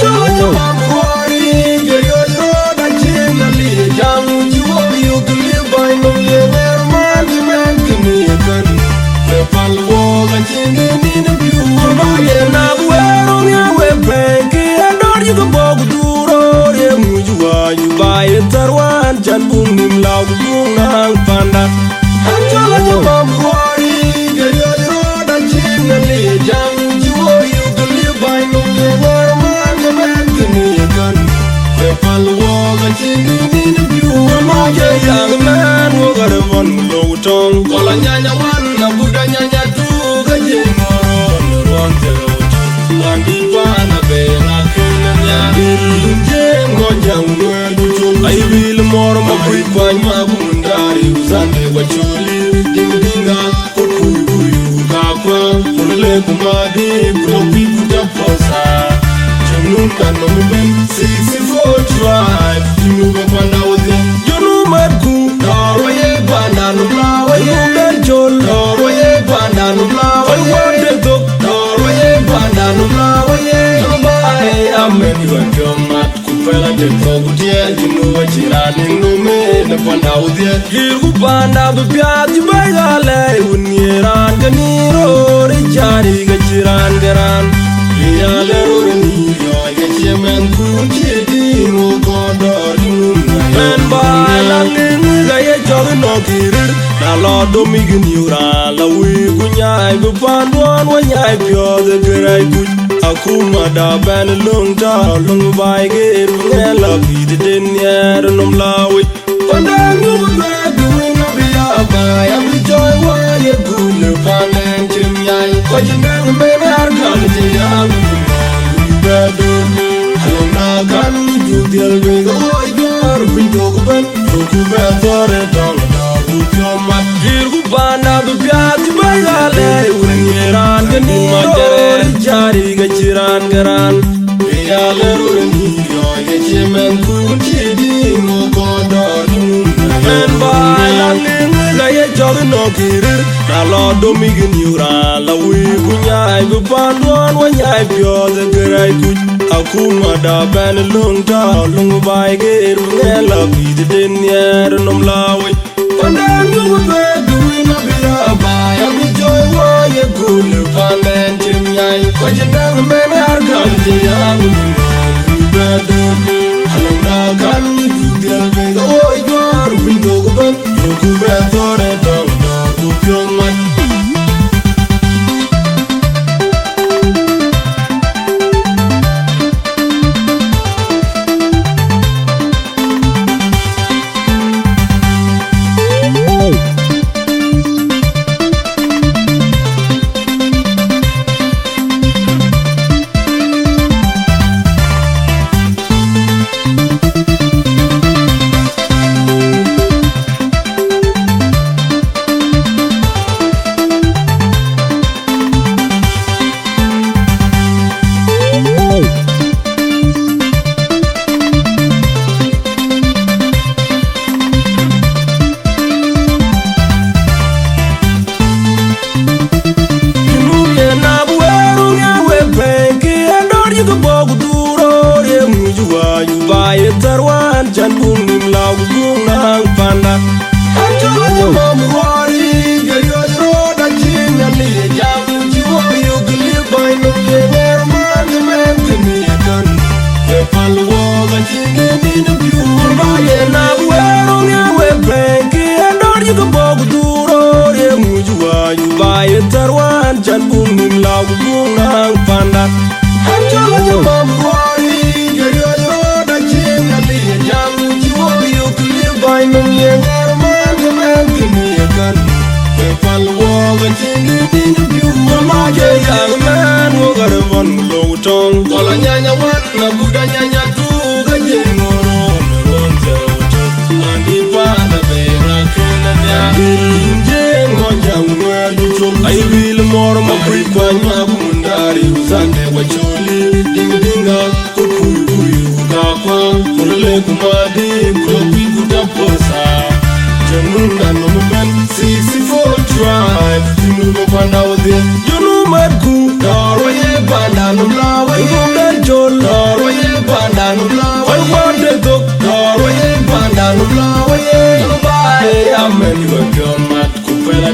You know,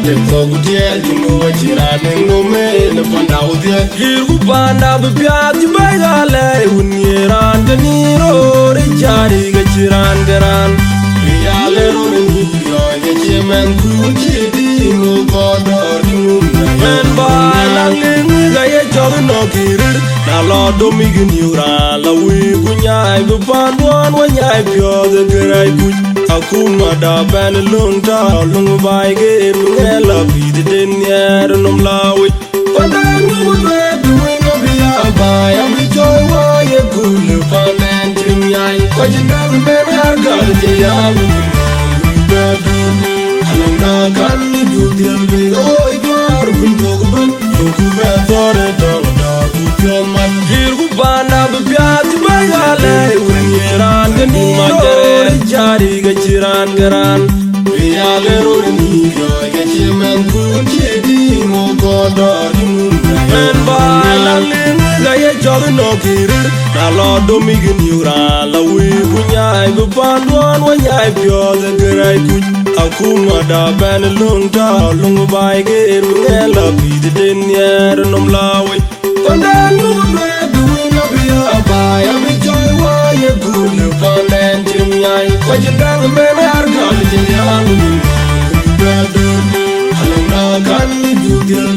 te fogu tie Junub chirane ngome ne panda udie Hiru panda bipya jibayale Unyeran deniro re chari ga chiran garan Yale ro ni yo ye chemen kuchi di no godor ngumna Men ba la lingi ga ye chor no kirir Na lo do migin yura la wi kunyai bu pandwan wa nyai pyo de gerai kuch Akuma da ban lung ta lung bai ge ngela bi de den yer num lawi Padan mu be du no bi aba ya mi joy wa ye kul panen tim yai ko jindal ben har gal je ya mi be du alanga kan du del be oi gar bin dog ban yo ku be tore dog da ku man hir ku bana be pyat ba ya le unyeran ni ma jere jari ga chiran garan ya le ro ni yo ga chimen ku di mo godor men ba la lin ga ye jor no kirir na lo do migin yura la wi kunyai bu pandwan wa nyai pyo de gerai ku akuma da ban lung ta lung bai ge ngela bi de den yer num lawi pandan mu be du no bi aba ya mi joy wa ye kul panen tim yai ko jindal men har gal je ya mi be du alanga kan du del